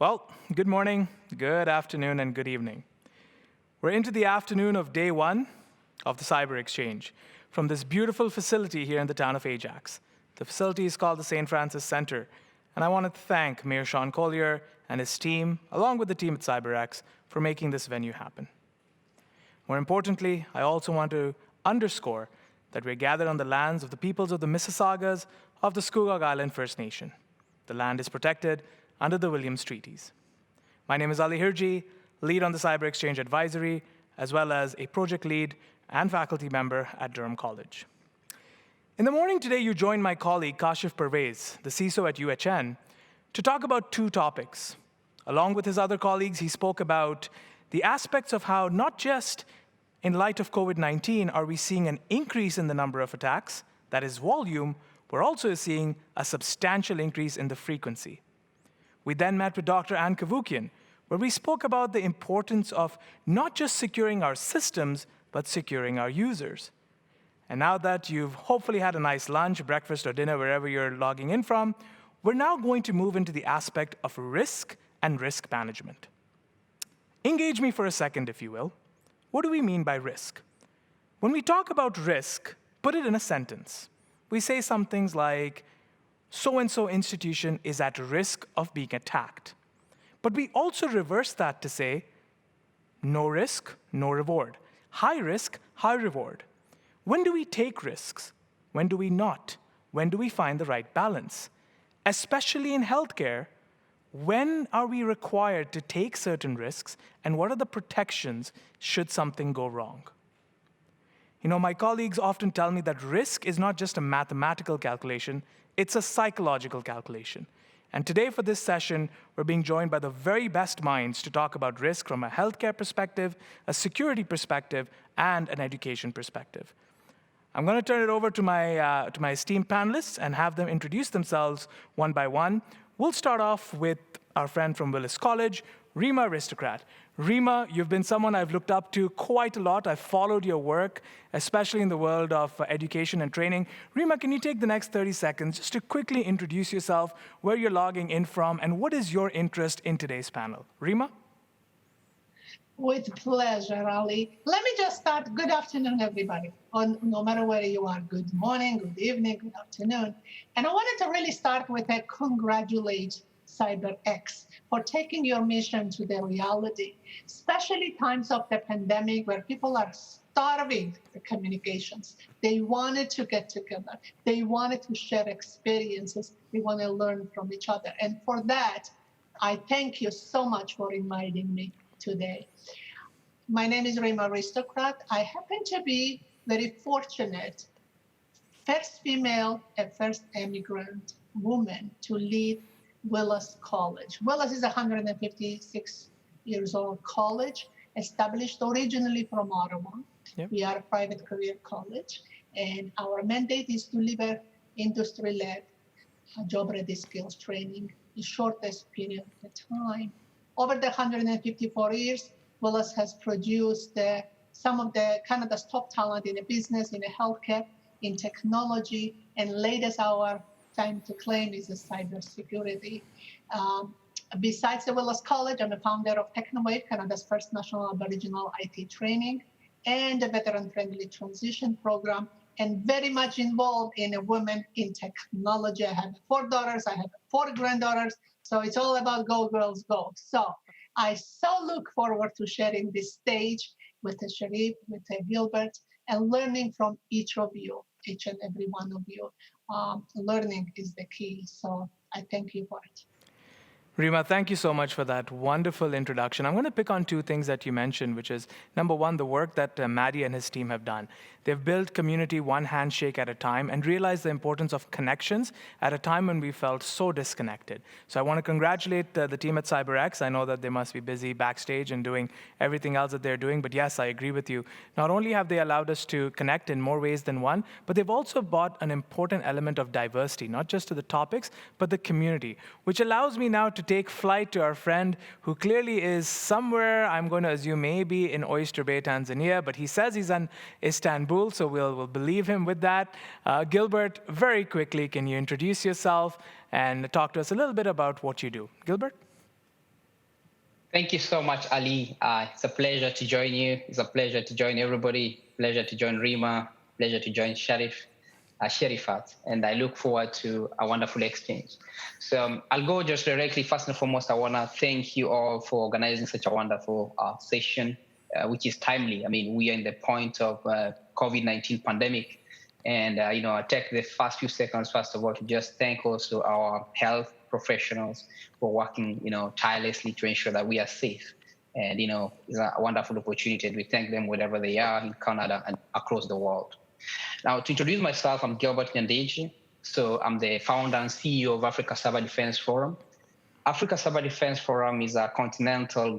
Well, good morning, good afternoon, and good evening. We're into the afternoon of day one of the siberXchange from this beautiful facility here in the town of Ajax. The facility is called the St. Francis Center, and I want to thank Mayor Sean Collier and his team, along with the team at siberX, for making this venue happen. More importantly, I also want to underscore that we're gathered on the lands of the peoples of the Mississaugas of the Scugog Island First Nation. The land is protected under the Williams Treaties. My name is Ali Hirji, lead on the siberXchange advisory, as well as a project lead and faculty member at Durham College. In the morning today, you joined my colleague Kashif Pervez, the CISO at UHN, to talk about two topics. Along with his other colleagues, he spoke about the aspects of how not just in light of COVID-19 are we seeing an increase in the number of attacks, that is volume, we're also seeing a substantial increase in the frequency. We then met with Dr. Ann Kavukian, where we spoke about the importance of not just securing our systems, but securing our users. And now that you've hopefully had a nice lunch, breakfast, or dinner, wherever you're logging in from, we're now going to move into the aspect of risk and risk management. Engage me for a second, if you will. What do we mean by risk? When we talk about risk, put it in a sentence. We say some things like, so-and-so institution is at risk of being attacked. But we also reverse that to say, no risk, no reward. High risk, high reward. When do we take risks? When do we not? When do we find the right balance? Especially in healthcare, when are we required to take certain risks, and what are the protections should something go wrong? You know, my colleagues often tell me that risk is not just a mathematical calculation, it's a psychological calculation. And today for this session, we're being joined by the very best minds to talk about risk from a healthcare perspective, a security perspective, and an education perspective. I'm going to turn it over to my esteemed panelists and have them introduce themselves one by one. We'll start off with our friend from Willis College, Rima Aristocrat. Rima, you've been someone I've looked up to quite a lot. I've followed your work, especially in the world of education and training. Rima, can you take the next 30 seconds just to quickly introduce yourself, where you're logging in from, and what is your interest in today's panel? Rima? With pleasure, Ali. Let me just start. Good afternoon, everybody. No matter where you are, good morning, good evening, good afternoon. And I wanted to really start with a congratulate siberX for taking your mission to the reality, especially times of the pandemic where people are starving for communications. They wanted to get together. They wanted to share experiences. They want to learn from each other. And for that, I thank you so much for inviting me today. My name is Rima Aristocrat. I happen to be very fortunate, first female and first immigrant woman to lead Willis College. Willis is a 156 years old college, established originally from Ottawa. Yep. We are a private career college, and our mandate is to deliver industry-led job-ready skills training in the shortest period of time. Over the 154 years, Willis has produced some of Canada's top talent in the business, in the healthcare, in technology, and latest our time to claim is the cybersecurity. Besides the Willis College, I'm a founder of TechnoWave, Canada's first national Aboriginal IT training, and a veteran-friendly transition program, and very much involved in a women in technology. I have 4 daughters, I have 4 granddaughters, so it's all about go, girls, go. So I so look forward to sharing this stage with Sherif, with Gilbert, and learning from each of you, each and every one of you. Learning is the key, so I thank you for it. Rima, thank you so much for that wonderful introduction. I'm going to pick on 2 things that you mentioned, which is, number one, the work that Maddie and his team have done. They've built community one handshake at a time and realized the importance of connections at a time when we felt so disconnected. So I want to congratulate the team at siberX. I know that they must be busy backstage and doing everything else that they're doing, but yes, I agree with you. Not only have they allowed us to connect in more ways than one, but they've also brought an important element of diversity, not just to the topics, but the community, which allows me now to take flight to our friend who clearly is somewhere, I'm going to assume maybe in Oyster Bay, Tanzania, but he says he's in Istanbul, so we'll believe him with that. Gilbert, very quickly, can you introduce yourself and talk to us a little bit about what you do? Gilbert? Thank you so much, Ali. It's a pleasure to join you. It's a pleasure to join everybody. Pleasure to join Rima. Pleasure to join Sherifat. And I look forward to a wonderful exchange. So I'll go just directly. First and foremost, I want to thank you all for organizing such a wonderful session, which is timely. I mean, we are in the point of COVID-19 pandemic. And, I take the first few seconds, first of all, to just thank also our health professionals for working, tirelessly to ensure that we are safe. And, it's a wonderful opportunity. And we thank them wherever they are in Canada and across the world. Now, to introduce myself, I'm Gilbert Nyandeje. So I'm the founder and CEO of Africa Cyber Defense Forum. Africa Cyber Defense Forum is a continental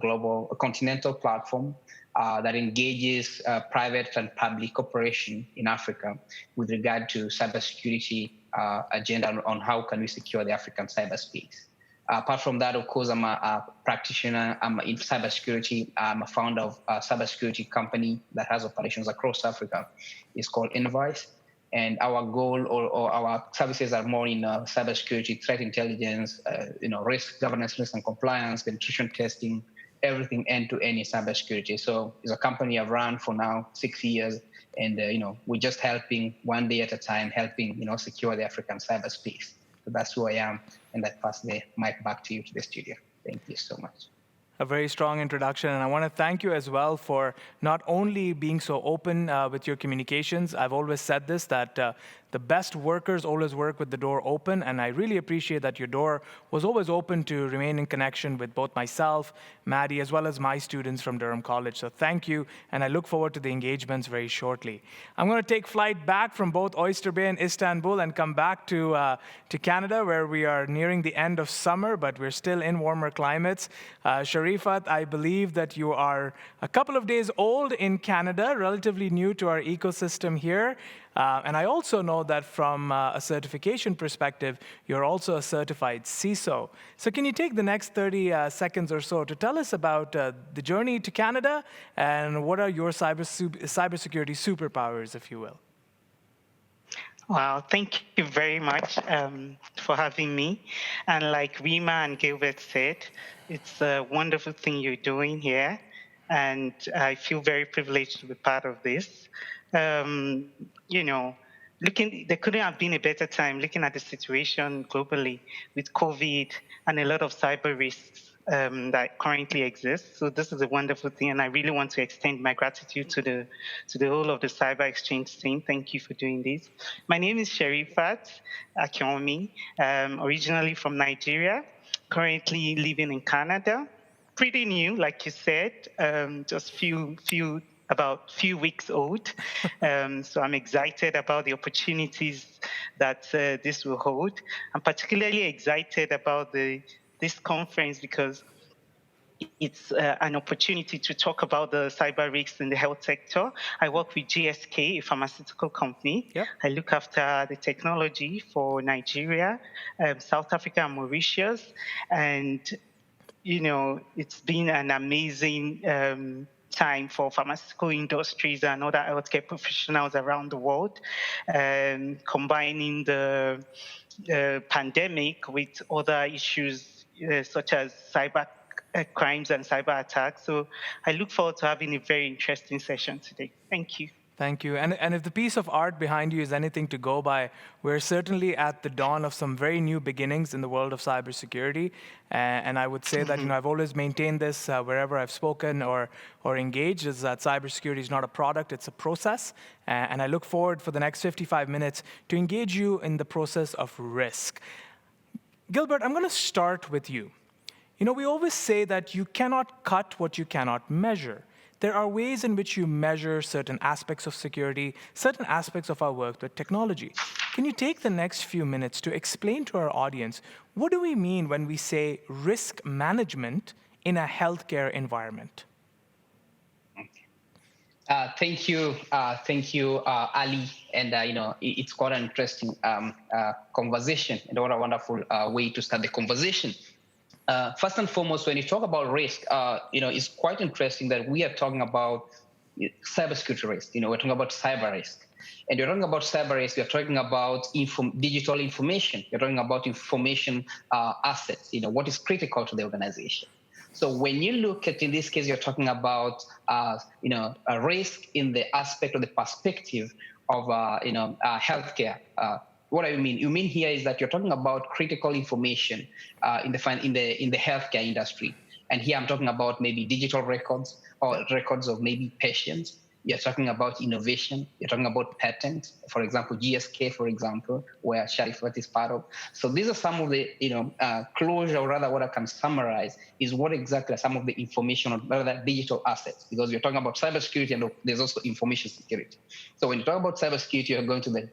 platform that engages private and public cooperation in Africa with regard to cybersecurity agenda on how can we secure the African cyberspace. Apart from that, of course, I'm a practitioner. I'm in cybersecurity. I'm a founder of a cybersecurity company that has operations across Africa. It's called Invoice. And our goal or our services are more in cybersecurity, threat intelligence, risk governance, risk and compliance, penetration testing, everything end-to-end in cybersecurity. So it's a company I've run for now 6 years, and we're just helping one day at a time, helping secure the African cyberspace. So that's who I am, and I pass the mic back to you to the studio. Thank you so much. A very strong introduction, and I want to thank you as well for not only being so open with your communications. I've always said this, that the best workers always work with the door open, and I really appreciate that your door was always open to remain in connection with both myself, Maddie, as well as my students from Durham College. So thank you, and I look forward to the engagements very shortly. I'm going to take flight back from both Oyster Bay and Istanbul and come back to Canada, where we are nearing the end of summer, but we're still in warmer climates. Sherifat, I believe that you are a couple of days old in Canada, relatively new to our ecosystem here. And I also know that from a certification perspective, you're also a certified CISO. So can you take the next 30 seconds or so to tell us about the journey to Canada and what are your cybersecurity superpowers, if you will? Well, thank you very much for having me. And like Rima and Gilbert said, it's a wonderful thing you're doing here. And I feel very privileged to be part of this. There couldn't have been a better time looking at the situation globally with COVID and a lot of cyber risks that currently exist. So this is a wonderful thing, and I really want to extend my gratitude to the whole of the siberXchange team. Thank you for doing this. My name is Sherifat Akinwonmi, originally from Nigeria, currently living in Canada. Pretty new, like you said, just about few weeks old. So I'm excited about the opportunities that this will hold. I'm particularly excited about this conference because it's an opportunity to talk about the cyber risks in the health sector. I work with GSK, a pharmaceutical company. Yep. I look after the technology for Nigeria, South Africa, and Mauritius. And, it's been an amazing time for pharmaceutical industries and other healthcare professionals around the world, combining the pandemic with other issues such as cyber crimes and cyber attacks. So I look forward to having a very interesting session today. Thank you. Thank you. And if the piece of art behind you is anything to go by, we're certainly at the dawn of some very new beginnings in the world of cybersecurity. And I would say that I've always maintained this wherever I've spoken or engaged, is that cybersecurity is not a product, it's a process. And I look forward for the next 55 minutes to engage you in the process of risk. Gilbert, I'm going to start with you. We always say that you cannot cut what you cannot measure. There are ways in which you measure certain aspects of security, certain aspects of our work with technology. Can you take the next few minutes to explain to our audience, what do we mean when we say risk management in a healthcare environment? Thank you, Ali. And it's quite an interesting conversation, and what a wonderful way to start the conversation. First and foremost, when you talk about risk, it's quite interesting that we are talking about cybersecurity risk. We're talking about cyber risk. And you're talking about cyber risk, you're talking about digital information. You're talking about information assets, what is critical to the organization. So when you look at, in this case, you're talking about, a risk in the aspect or the perspective of, healthcare. What I mean, here is that you're talking about critical information in the healthcare industry, and here I'm talking about maybe digital records or records of maybe patients. You're talking about innovation. You're talking about patents, for example, GSK, for example, where Sherifat is part of. So these are some of the, closure, or rather what I can summarize is what exactly are some of the information, or rather digital assets, because you're talking about cybersecurity and there's also information security. So when you talk about cybersecurity, you're going to the,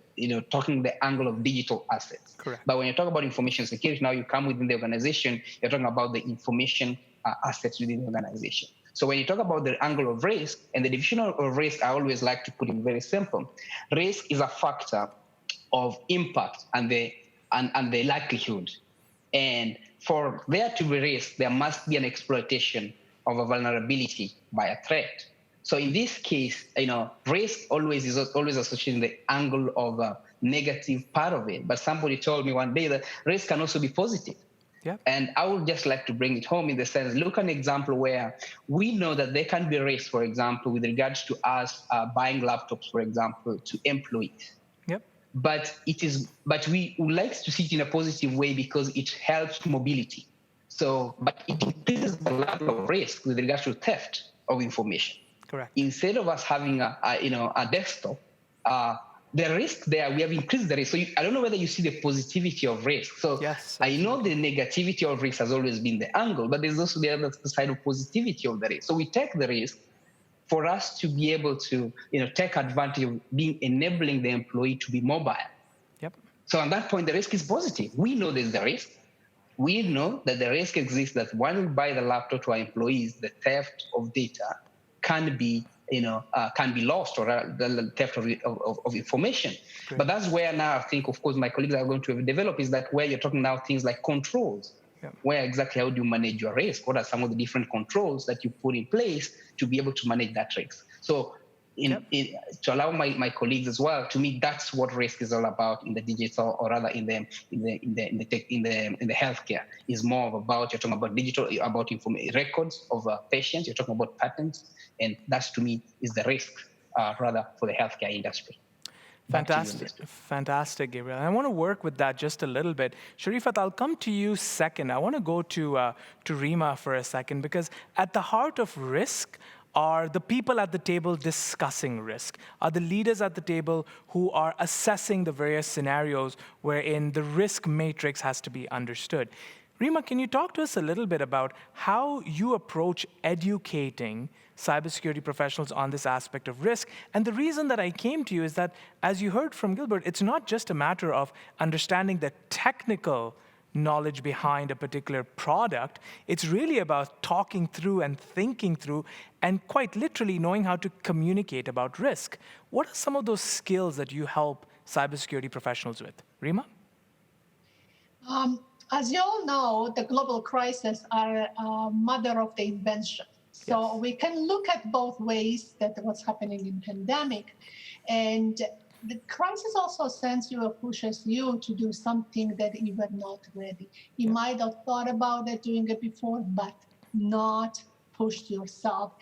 talking the angle of digital assets. Correct. But when you talk about information security, now you come within the organization, you're talking about the information assets within the organization. So when you talk about the angle of risk and the definition of risk, I always like to put it very simple. Risk is a factor of impact and the likelihood. And for there to be risk, there must be an exploitation of a vulnerability by a threat. So in this case, risk is always associated with the angle of a negative part of it. But somebody told me one day that risk can also be positive. Yeah. And I would just like to bring it home in the sense, look at an example where we know that there can be risk, for example, with regards to us buying laptops, for example, to employees. Yep. But we would like to see it in a positive way because it helps mobility. So, but it increases the level of risk with regards to theft of information. Correct. Instead of us having a desktop, the risk there, we have increased the risk. So I don't know whether you see the positivity of risk. So yes, I know the negativity of risk has always been the angle, but there's also the other side of positivity of the risk. So we take the risk for us to be able to, take advantage of enabling the employee to be mobile. Yep. So at that point, the risk is positive. We know there's the risk. We know that the risk exists that when we buy the laptop to our employees, the theft of data can be lost, or the theft of information. Great. But that's where now I think, of course, my colleagues are going to develop is that where you're talking now things like controls. Yeah. Where exactly, how do you manage your risk? What are some of the different controls that you put in place to be able to manage that risk? So to allow my colleagues as well, to me, that's what risk is all about in the digital, or rather in the healthcare, is more about, you're talking about digital, about records of patients, you're talking about patents, and that's, to me, is the risk rather for the healthcare industry. Fantastic, Gabriel. And I want to work with that just a little bit. Sherifat, I'll come to you second. I want to go to Rima for a second, because at the heart of risk are the people at the table discussing risk, are the leaders at the table who are assessing the various scenarios wherein the risk matrix has to be understood. Rima, can you talk to us a little bit about how you approach educating cybersecurity professionals on this aspect of risk? And the reason that I came to you is that, as you heard from Gilbert, it's not just a matter of understanding the technical knowledge behind a particular product. It's really about talking through and thinking through and quite literally knowing how to communicate about risk. What are some of those skills that you help cybersecurity professionals with? Rima? As you all know, the global crises are mother of the invention. So we can look at both ways that what's happening in pandemic. And the crisis also sends you or pushes you to do something that you were not ready. You might have thought about it, doing it before, but not pushed yourself.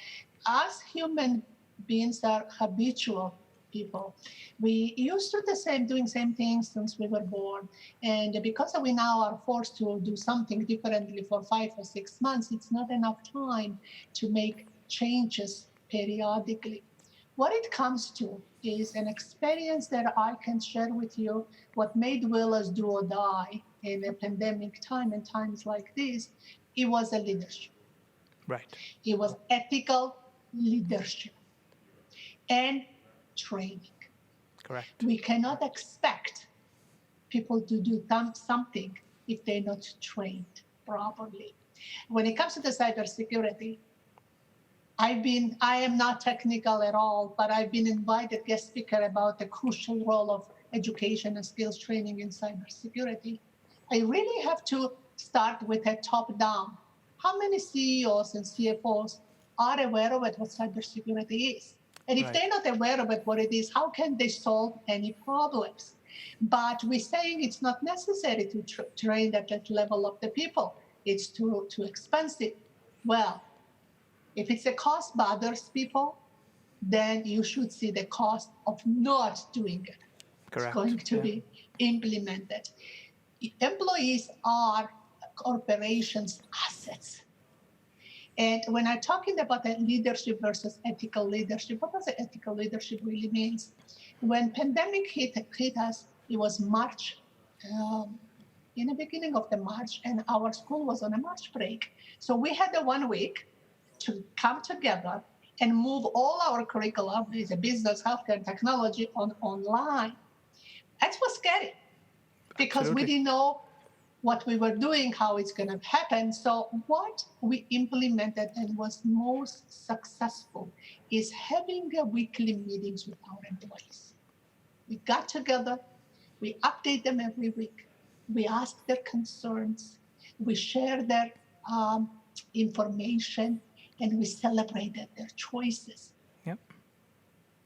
As human beings are habitual people. We used to doing same things since we were born. And because we now are forced to do something differently for 5 or 6 months, it's not enough time to make changes periodically. What it comes to is an experience that I can share with you. What made Willis do or die in a pandemic time and times like this, it was a leadership. Right. It was ethical leadership and training. Correct. We cannot expect people to do something if they're not trained properly. When it comes to the cybersecurity, I am not technical at all, but I've been invited guest speaker about the crucial role of education and skills training in cybersecurity. I really have to start with a top-down. How many CEOs and CFOs are aware of what cybersecurity is? And if they're not aware of what it is, how can they solve any problems? But we're saying it's not necessary to train at that level of the people. It's too expensive. Well, if it's a cost bothers people, then you should see the cost of not doing it. Correct. It's going to be implemented. Employees are corporations' assets. And when I'm talking about the leadership versus ethical leadership, what does ethical leadership really means? When pandemic hit us, it was March, in the beginning of the March, and our school was on a March break. So we had the 1 week to come together and move all our curriculum, the business, healthcare, and technology online. That was scary because we didn't know what we were doing, how it's going to happen. So what we implemented and was most successful is having weekly meetings with our employees. We got together, we update them every week, we ask their concerns, we share their information, and we celebrated their choices. Yep.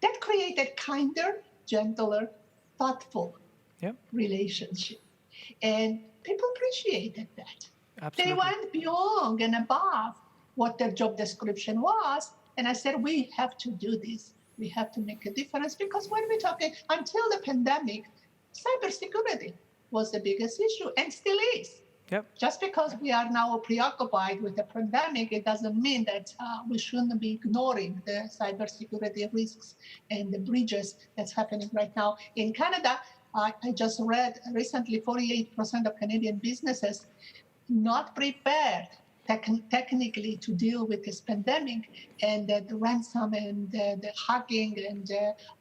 That created kinder, gentler, thoughtful relationship. And people appreciated that. Absolutely. They went beyond and above what their job description was. And I said, we have to do this. We have to make a difference because when we're talking, until the pandemic, cybersecurity was the biggest issue and still is. Yep. Just because we are now preoccupied with the pandemic, it doesn't mean that we shouldn't be ignoring the cybersecurity risks and the breaches that's happening right now. In Canada, I just read recently 48% of Canadian businesses not prepared technically to deal with this pandemic, and the ransom and the hacking and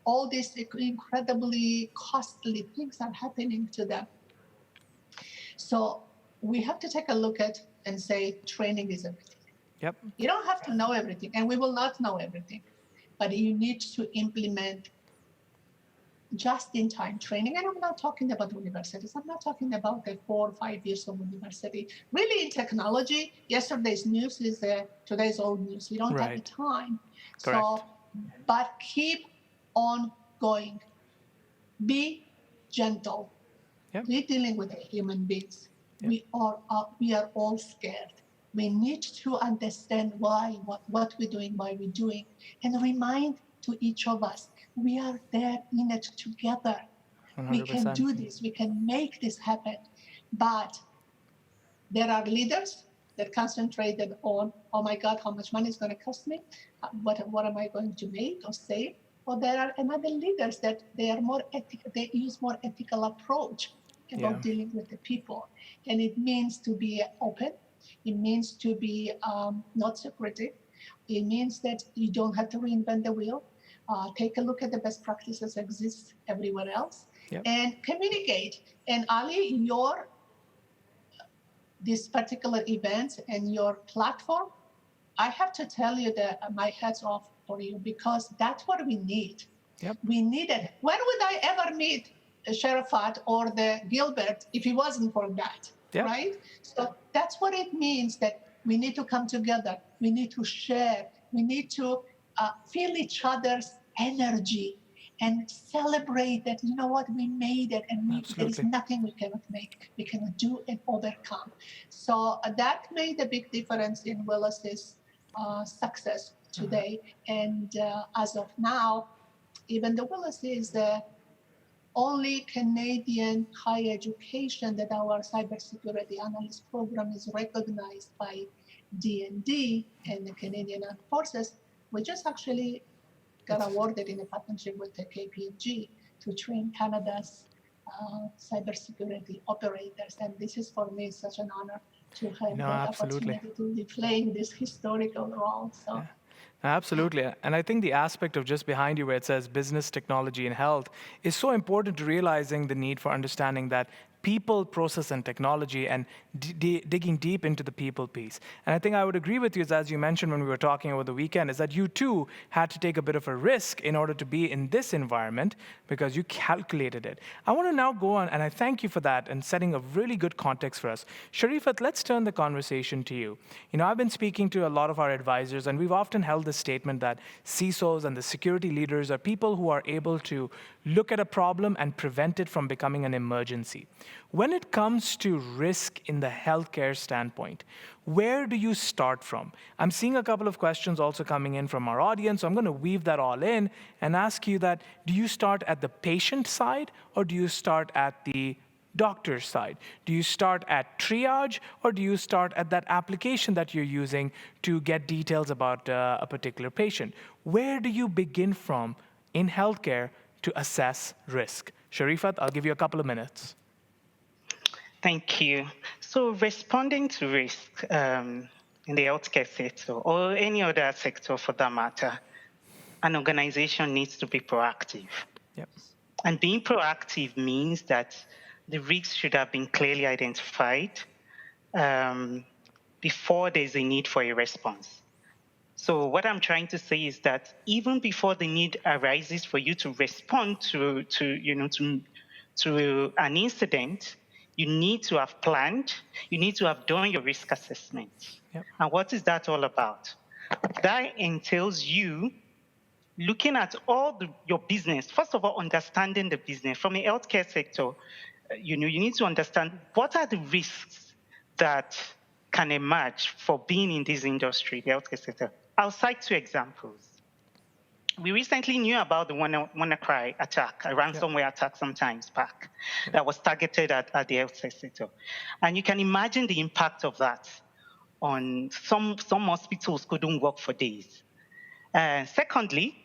all these incredibly costly things are happening to them. So we have to take a look at and say training is everything. Yep. You don't have to know everything, and we will not know everything, but you need to implement just-in-time training. And I'm not talking about universities. I'm not talking about the 4 or 5 years of university. Really, in technology, yesterday's news is today's old news. We don't have the time. Correct. So, but keep on going. Be gentle. Yep. We're dealing with human beings. Yep. We are all scared. We need to understand why, what we're doing, why we're doing, and remind to each of us, we are there in it together. 100%. We can do this. We can make this happen. But there are leaders that concentrated on, oh my God, how much money is going to cost me? What am I going to make or save? Or there are another leaders that they are more they use more ethical approach about dealing with the people. And it means to be open. It means to be not secretive. It means that you don't have to reinvent the wheel. Take a look at the best practices that exist everywhere else, and communicate. And Ali, this particular event and your platform, I have to tell you that my hat's off for you because that's what we need. Yep. We need it. When would I ever meet Sherifat or the Gilbert if it wasn't for that, right? So that's what it means, that we need to come together. We need to share. We need to feel each other's energy and celebrate that, you know what, we made it, and there is nothing we cannot make. We cannot do and overcome. So that made a big difference in Willis's success today. And as of now, even the Willis is the only Canadian higher education that our cybersecurity analyst program is recognized by D&D and the Canadian Armed Forces. We just actually got awarded in a partnership with the KPMG to train Canada's cybersecurity operators. And this is for me such an honor to have the opportunity to be playing this historical role. So. Absolutely. And I think the aspect of just behind you where it says business, technology, and health is so important to realizing the need for understanding that people, process, and technology, and digging deep into the people piece. And I think I would agree with you, as you mentioned when we were talking over the weekend, is that you too had to take a bit of a risk in order to be in this environment because you calculated it. I want to now go on, and I thank you for that and setting a really good context for us. Sherifat, let's turn the conversation to you. You know, I've been speaking to a lot of our advisors, and we've often held this statement that CISOs and the security leaders are people who are able to look at a problem and prevent it from becoming an emergency. When it comes to risk in the healthcare standpoint, where do you start from? I'm seeing a couple of questions also coming in from our audience, so I'm going to weave that all in and ask you that, do you start at the patient side or do you start at the doctor's side? Do you start at triage or do you start at that application that you're using to get details about a particular patient? Where do you begin from in healthcare to assess risk? Sherifat, I'll give you a couple of minutes. Thank you. So responding to risk in the healthcare sector or any other sector for that matter, an organization needs to be proactive. Yep. And being proactive means that the risks should have been clearly identified before there's a need for a response. So what I'm trying to say is that even before the need arises for you to respond to an incident, you need to have planned, you need to have done your risk assessment. Yep. And what is that all about? That entails you looking at your business. First of all, understanding the business. From the healthcare sector, you need to understand what are the risks that can emerge for being in this industry, the healthcare sector. I'll cite 2 examples. We recently knew about the WannaCry attack, a ransomware attack some time back that was targeted at the healthcare sector. And you can imagine the impact of that on some hospitals couldn't work for days. Secondly,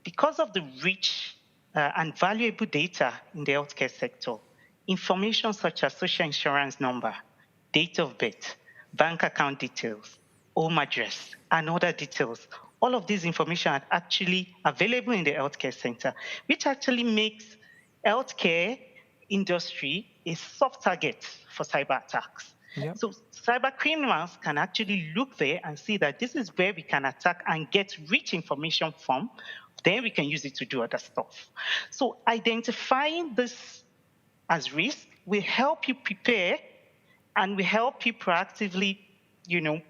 because of the rich and valuable data in the healthcare sector, information such as social insurance number, date of birth, bank account details, home address, and other details, all of these information are actually available in the healthcare center, which actually makes healthcare industry a soft target for cyber attacks. Yep. So cyber criminals can actually look there and see that this is where we can attack and get rich information from. Then we can use it to do other stuff. So identifying this as risk will help you prepare and will help you proactively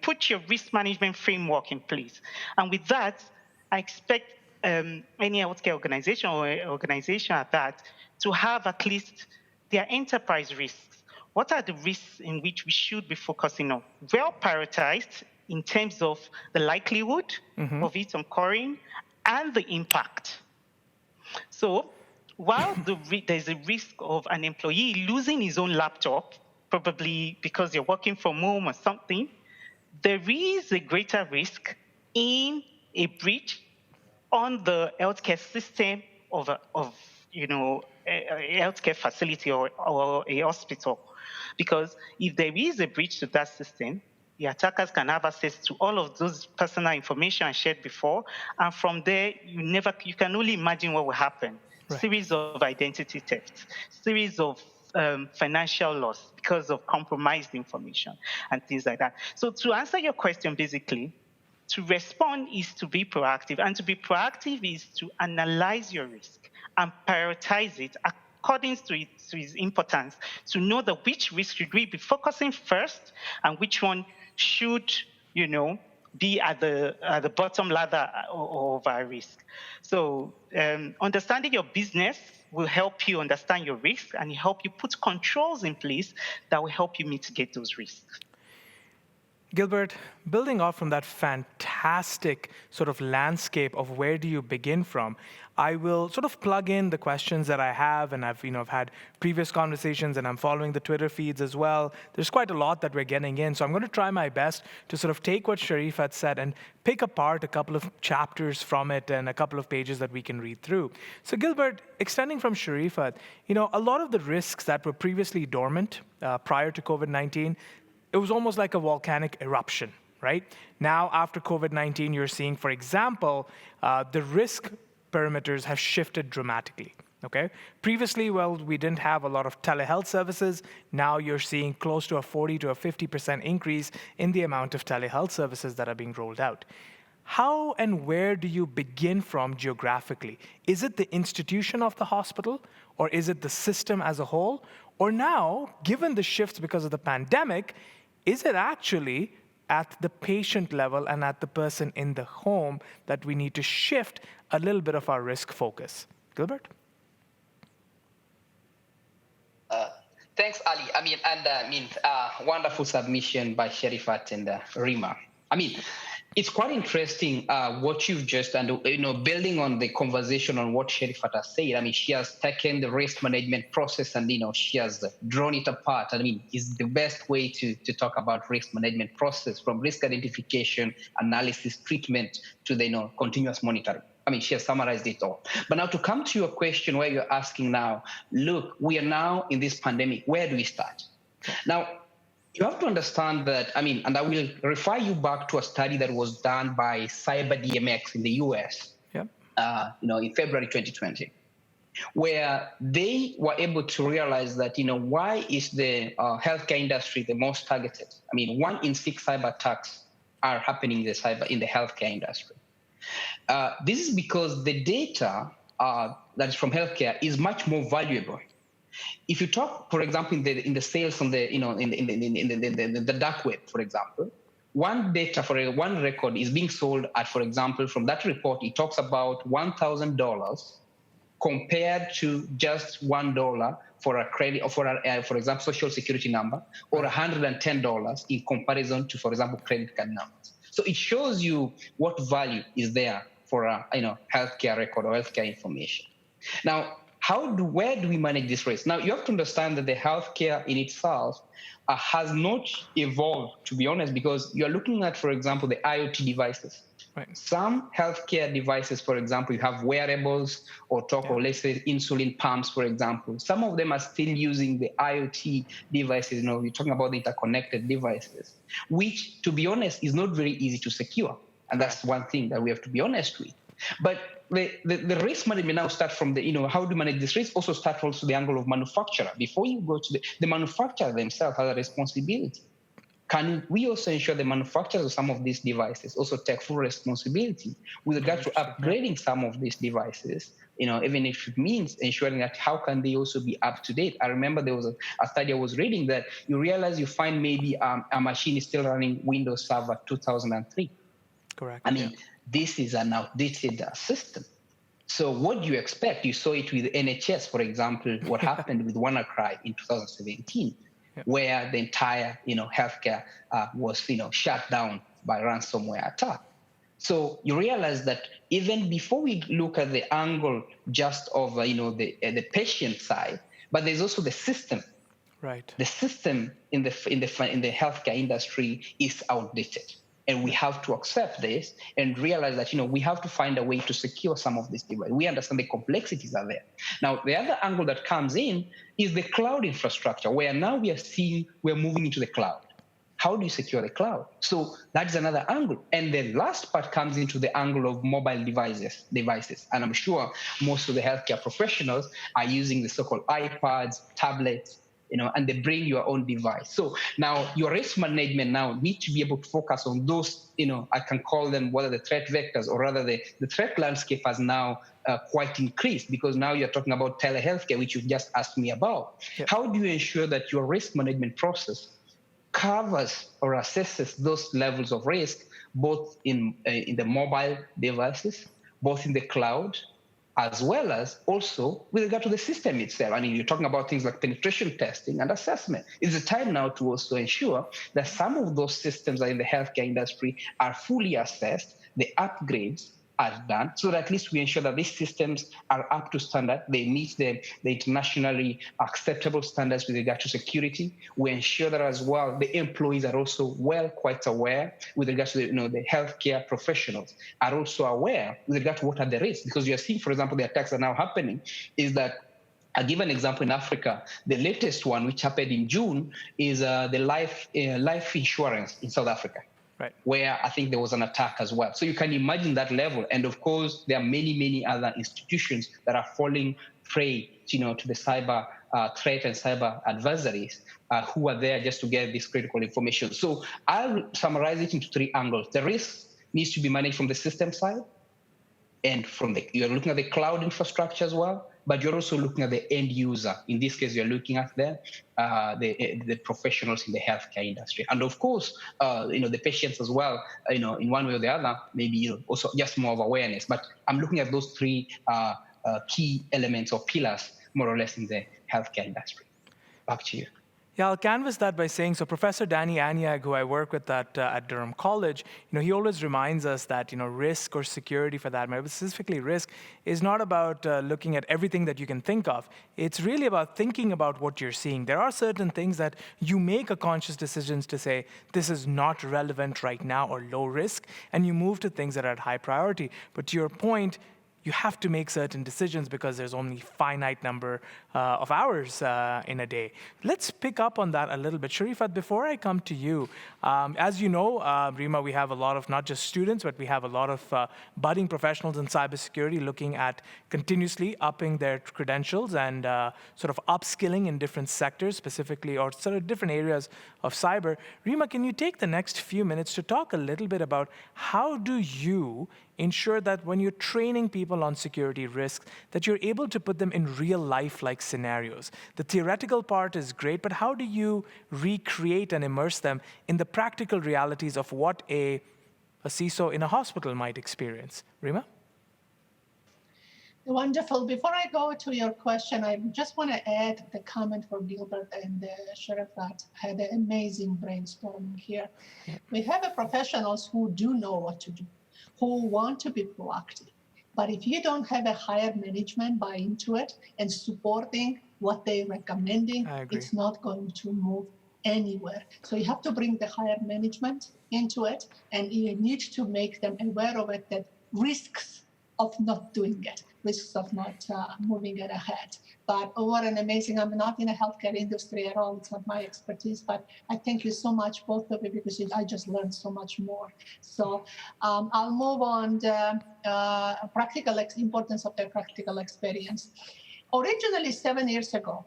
put your risk management framework in place. And with that, I expect any healthcare organization or organization at that to have at least their enterprise risks. What are the risks in which we should be focusing on? Well prioritized in terms of the likelihood of it occurring and the impact. So while there's a risk of an employee losing his own laptop, probably because you're working from home or something, there is a greater risk in a breach on the healthcare system of a healthcare facility or a hospital. Because if there is a breach to that system, the attackers can have access to all of those personal information I shared before, and from there, you can only imagine what will happen. Right. Series of identity thefts, series of financial loss because of compromised information and things like that. So to answer your question, basically, to respond is to be proactive. And to be proactive is to analyze your risk and prioritize it according to its importance, to know which risk should we be focusing first and which one should, be at the bottom ladder of our risk. So understanding your business will help you understand your risks and help you put controls in place that will help you mitigate those risks. Gilbert, building off from that fantastic sort of landscape of where do you begin from, I will sort of plug in the questions that I have, and I've had previous conversations, and I'm following the Twitter feeds as well. There's quite a lot that we're getting in, so I'm going to try my best to sort of take what Sherifat said and pick apart a couple of chapters from it and a couple of pages that we can read through. So Gilbert, extending from Sherifat, a lot of the risks that were previously dormant prior to COVID-19, it was almost like a volcanic eruption, right? Now, after COVID-19, you're seeing, for example, the risk parameters have shifted dramatically, okay? Previously, we didn't have a lot of telehealth services. Now you're seeing close to a 40 to a 50% increase in the amount of telehealth services that are being rolled out. How and where do you begin from geographically? Is it the institution of the hospital, or is it the system as a whole? Or now, given the shifts because of the pandemic, is it actually at the patient level and at the person in the home that we need to shift a little bit of our risk focus? Gilbert? Thanks, Ali. Wonderful submission by Sherifat and Rima. It's quite interesting what you've just done. Building on the conversation on what Sherifat has said. She has taken the risk management process and she has drawn it apart. It's the best way to talk about risk management process, from risk identification, analysis, treatment to the continuous monitoring. She has summarized it all. But now to come to your question where you're asking now, look, we are now in this pandemic. Where do we start? Now, you have to understand that, and I will refer you back to a study that was done by CyberDMX in the US, Yep. In February 2020, where they were able to realize that, why is the healthcare industry the most targeted? 1 in 6 cyber attacks are happening in the healthcare industry. This is because the data that is from healthcare is much more valuable. If you talk, for example, in the sales on the in the dark web, for example, one record is being sold at, for example, from that report, it talks about $1,000 compared to just $1 for a credit, or for example, social security number, or $110 in comparison to, for example, credit card numbers. So it shows you what value is there for a healthcare record or healthcare information. Now, where do we manage this risk? Now, you have to understand that the healthcare in itself has not evolved, to be honest, because you're looking at, for example, the IoT devices. Right. Some healthcare devices, for example, you have wearables or let's say insulin pumps, for example. Some of them are still using the IoT devices. You're talking about the interconnected devices, which, to be honest, is not very easy to secure. And that's one thing that we have to be honest with. But the risk management now starts from how to manage this risk also starts also the angle of manufacturer. Before you go to the manufacturer themselves has a responsibility. Can we also ensure the manufacturers of some of these devices also take full responsibility with regard to upgrading some of these devices, even if it means ensuring that how can they also be up to date? I remember there was a study I was reading that you realize you find maybe a machine is still running Windows Server 2003. Correct. This is an outdated system. So what do you expect? You saw it with NHS, for example, what happened with WannaCry in 2017, where the entire, healthcare was, shut down by ransomware attack. So you realize that even before we look at the angle just of, the patient side, but there's also the system. Right. The system in the healthcare industry is outdated. And we have to accept this and realize that, we have to find a way to secure some of these devices. We understand the complexities are there. Now, the other angle that comes in is the cloud infrastructure, where now we're moving into the cloud. How do you secure the cloud? So that's another angle. And the last part comes into the angle of mobile devices. And I'm sure most of the healthcare professionals are using the so-called iPads, tablets, and they bring your own device. So now your risk management now needs to be able to focus on those, I can call them whether the threat vectors or rather the threat landscape has now quite increased, because now you're talking about telehealthcare, which you just asked me about. Yep. How do you ensure that your risk management process covers or assesses those levels of risk, both in the mobile devices, both in the cloud, as well as also with regard to the system itself? You're talking about things like penetration testing and assessment. It's the time now to also ensure that some of those systems in the healthcare industry are fully assessed, the upgrades are done, so that at least we ensure that these systems are up to standard. They meet the internationally acceptable standards with regard to security. We ensure that as well the employees are also quite aware with regard to the healthcare professionals are also aware with regard to what are the risks. Because you are seeing, for example, the attacks are now happening, is that I'll give an example in Africa. The latest one, which happened in June, is the life insurance in South Africa. Right. Where I think there was an attack as well. So you can imagine that level. And of course, there are many, many other institutions that are falling prey, to the cyber threat and cyber adversaries who are there just to get this critical information. So I'll summarize it into 3 angles. The risk needs to be managed from the system side, and you're looking at the cloud infrastructure as well, but you're also looking at the end user. In this case, you're looking at the professionals in the healthcare industry. And of course, the patients as well, in one way or the other, maybe also just more of awareness. But I'm looking at those 3 key elements or pillars, more or less, in the healthcare industry. Back to you. Yeah, I'll canvas that by saying, so Professor Danny Aniag, who I work with at Durham College, he always reminds us that, risk or security for that matter, but specifically risk, is not about looking at everything that you can think of. It's really about thinking about what you're seeing. There are certain things that you make a conscious decisions to say, this is not relevant right now or low risk, and you move to things that are at high priority. But to your point, you have to make certain decisions because there's only finite number of hours in a day. Let's pick up on that a little bit. Sherifat, before I come to you, as you know, Rima, we have a lot of not just students, but we have a lot of budding professionals in cybersecurity looking at continuously upping their credentials and sort of upskilling in different sectors specifically, or sort of different areas of cyber. Rima, can you take the next few minutes to talk a little bit about how do you ensure that when you're training people on security risks, that you're able to put them in real life-like scenarios? The theoretical part is great, but how do you recreate and immerse them in the practical realities of what a CISO in a hospital might experience? Rima? Wonderful. Before I go to your question, I just want to add the comment for Gilbert and Sherifat had an amazing brainstorming here. Yeah. We have professionals who do know what to do, who want to be proactive. But if you don't have a higher management buy into it and supporting what they're recommending, it's not going to move anywhere. So you have to bring the higher management into it, and you need to make them aware of it, that risks of not doing it, risks of not moving it ahead. But what an amazing, I'm not in the healthcare industry at all, it's not my expertise, but I thank you so much, both of you, because I just learned so much more. So I'll move on the importance of the practical experience. Originally, 7 years ago,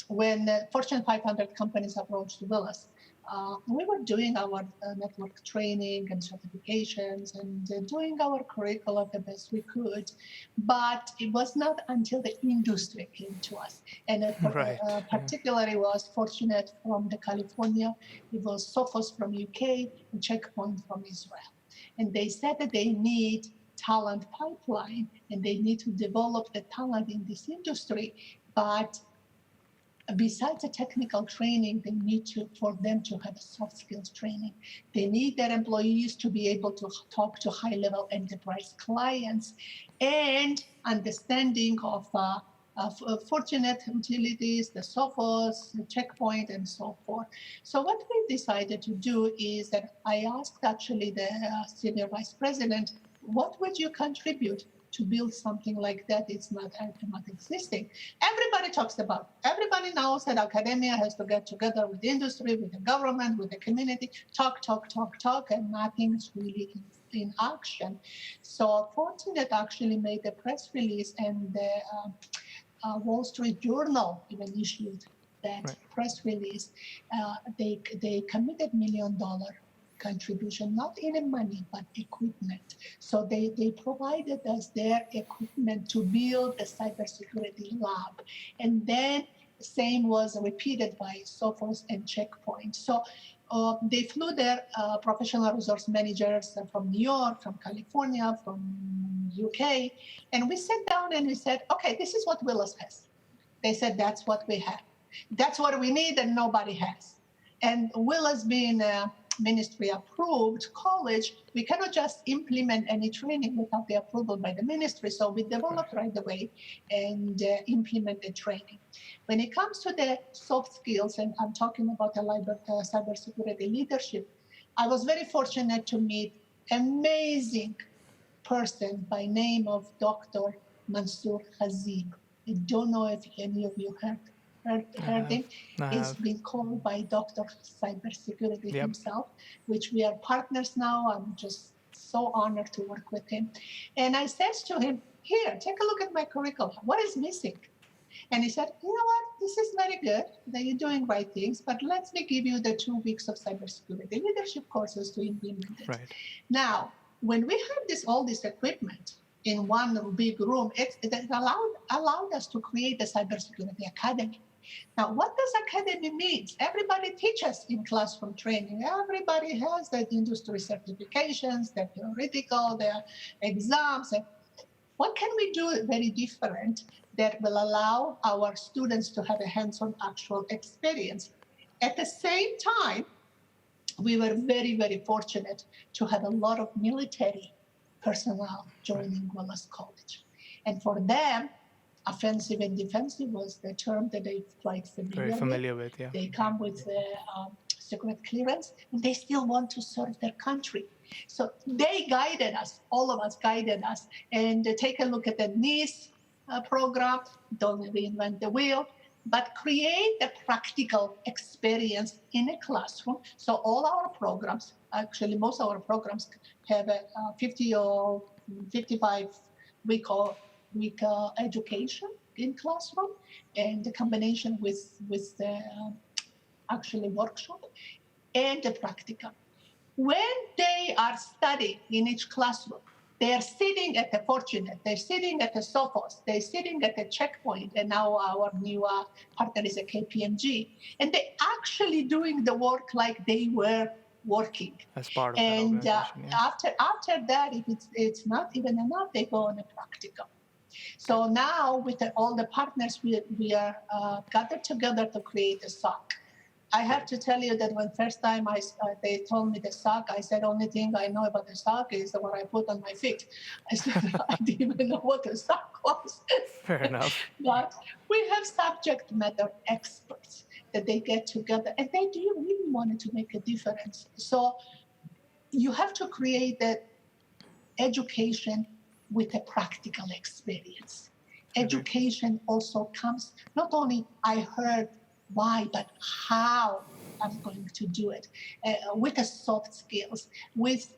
when Fortune 500 companies approached Willis, we were doing our network training and certifications and doing our curricula the best we could, but it was not until the industry came to us. And particularly was Fortinet from the California, it was Sophos from UK, and Checkpoint from Israel. And they said that they need talent pipeline and they need to develop the talent in this industry, but besides the technical training, they need for them to have soft skills training. They need their employees to be able to talk to high-level enterprise clients and understanding of Fortinet utilities, the Sophos, the Checkpoint, and so forth. So what we decided to do is that I asked actually the senior vice president, what would you contribute to build something like that? It's not existing. Everybody talks about it. Everybody knows that academia has to get together with the industry, with the government, with the community, talk, and nothing's really in action. So Fortinet actually made a press release, and the Wall Street Journal even issued that press release. They committed $1 million contribution, not in money, but equipment. So they provided us their equipment to build a cybersecurity lab. And then the same was repeated by Sophos and Checkpoint. So they flew their professional resource managers from New York, from California, from UK. And we sat down and we said, okay, this is what Willis has. They said, that's what we have. That's what we need and nobody has. And Willis being ministry approved college, we cannot just implement any training without the approval by the ministry. So we developed right away and implemented training. When it comes to the soft skills, and I'm talking about the cybersecurity leadership, I was very fortunate to meet amazing person by name of Dr. Mansour Hazib. I don't know if any of you heard him. He's been called by Dr. Cybersecurity himself, which we are partners now. I'm just so honored to work with him. And I said to him, here, take a look at my curriculum. What is missing? And he said, you know what, this is very good, that you're doing right things, but let me give you the 2 weeks of cybersecurity leadership courses to implement it. Now, when we had all this equipment in one big room, it allowed us to create a cybersecurity academy. Now, what does academy mean? Everybody teaches in classroom training. Everybody has their industry certifications, their theoretical, their exams. what can we do very different that will allow our students to have a hands-on actual experience? At the same time, we were very, very fortunate to have a lot of military personnel joining Willis College. And for them, offensive and defensive was the term that they're quite familiar with. Yeah. They come with secret clearance, and they still want to serve their country. So they guided us, all of us guided us. And take a look at the NIST program, don't reinvent the wheel, but create a practical experience in a classroom. So all our programs, actually most of our programs have a 50 or 55 week education in classroom, and the combination with the actually workshop and the practical. When they are studying in each classroom, they are sitting at the Fortinet, they're sitting at the Sophos, they're sitting at the Checkpoint, and now our new partner is a KPMG, and they're actually doing the work like they were working. As part of and that organization, after that, if it's not even enough, they go on a practical. So now with all the partners, we are gathered together to create a SOC. I have to tell you that when first time they told me the SOC, I said, only thing I know about the SOC is what I put on my feet. I said, I didn't even know what the SOC was. Fair enough. But we have subject matter experts that they get together, and they do really want to make a difference. So you have to create that education with a practical experience. Education also comes, not only I heard why, but how I'm going to do it, with the soft skills, with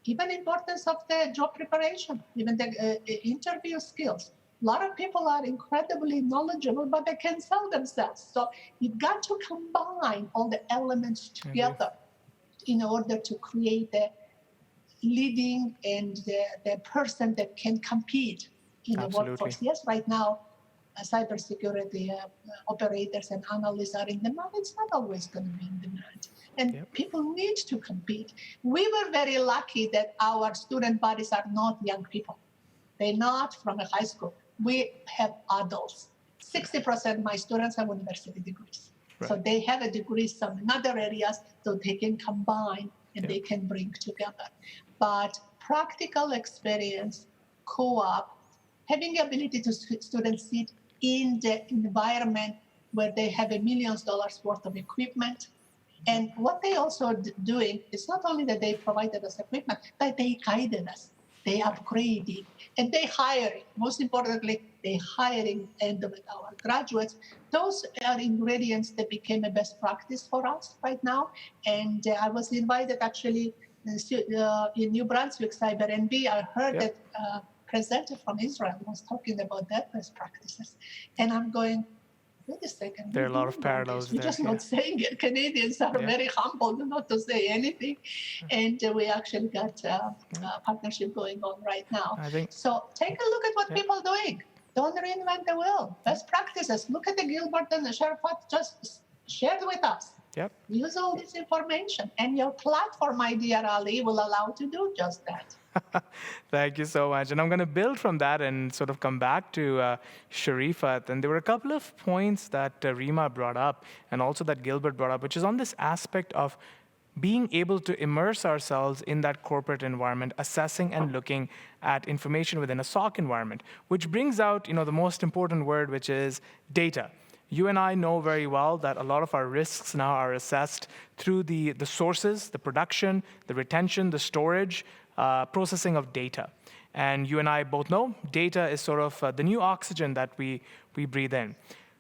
even importance of the job preparation, even the interview skills. A lot of people are incredibly knowledgeable, but they can sell themselves. So you've got to combine all the elements together in order to create the leading and the person that can compete in the workforce. Yes, right now, cybersecurity operators and analysts are in demand. It's not always going to be in demand. And people need to compete. We were very lucky that our student bodies are not young people. They're not from a high school. We have adults. 60% of my students have university degrees. Right. So they have a degree in other areas, so they can combine and they can bring together. But practical experience, co-op, having the ability to students sit in the environment where they have $1 million worth of equipment. And what they also doing is not only that they provided us equipment, but they guided us, they upgrading, and they hiring. Most importantly, they hiring and with our graduates. Those are ingredients that became a best practice for us right now. And I was invited actually in New Brunswick, CyberNB. I heard that presenter from Israel was talking about their best practices. And I'm going, wait a second. There are a lot of parallels there. We're just not saying it. Canadians are very humble not to say anything. And we actually got a partnership going on right now. So take a look at what people are doing. Don't reinvent the wheel. Best practices. Look at the Gilbert and the Sherifat just shared with us. Use all this information. And your platform, my dear Ali, will allow to do just that. Thank you so much. And I'm going to build from that and sort of come back to Sherifat. And there were a couple of points that Rima brought up and also that Gilbert brought up, which is on this aspect of being able to immerse ourselves in that corporate environment, assessing and looking at information within a SOC environment, which brings out, the most important word, which is data. You and I know very well that a lot of our risks now are assessed through the sources, the production, the retention, the storage, processing of data. And you and I both know data is sort of the new oxygen that we breathe in.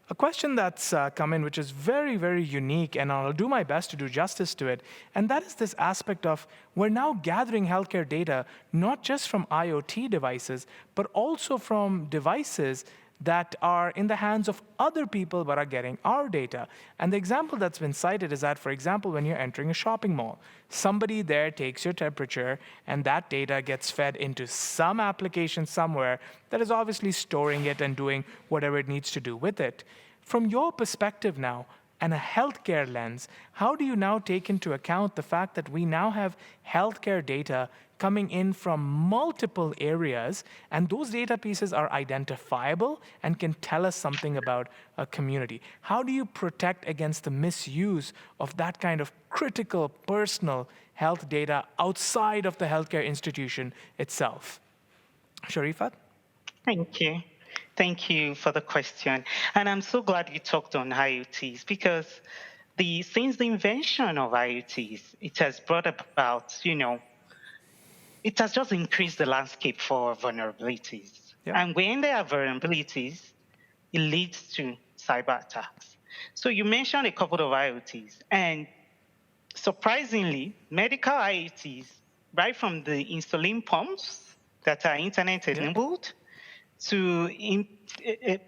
A question that's come in, which is very, very unique, and I'll do my best to do justice to it, and that is this aspect of we're now gathering healthcare data, not just from IoT devices, but also from devices that are in the hands of other people but are getting our data. And the example that's been cited is that, for example, when you're entering a shopping mall, somebody there takes your temperature and that data gets fed into some application somewhere that is obviously storing it and doing whatever it needs to do with it. From your perspective now, and a healthcare lens, how do you now take into account the fact that we now have healthcare data coming in from multiple areas, and those data pieces are identifiable and can tell us something about a community. How do you protect against the misuse of that kind of critical personal health data outside of the healthcare institution itself? Sherifat? Thank you. Thank you for the question. And I'm so glad you talked on IoTs because since the invention of IoTs, it has brought about, it has just increased the landscape for vulnerabilities. Yeah. And when there are vulnerabilities, it leads to cyber attacks. So you mentioned a couple of IoTs, and surprisingly, medical IoTs, right from the insulin pumps that are internet-enabled to